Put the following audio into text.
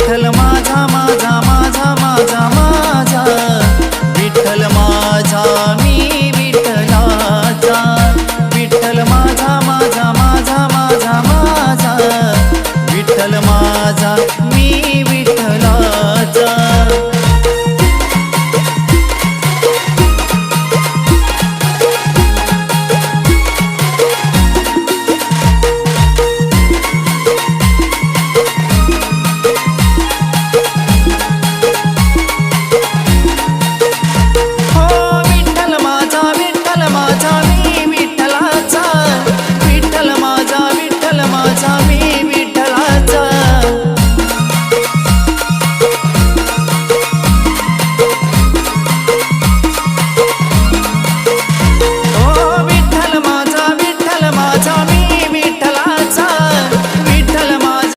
विठ्ठल माझा माझा माझा माझा माझा विठ्ठल माझा मी विठ्ठलाचा विठ्ठल माझा माझा माझा माझा माझा विठ्ठल माझा मी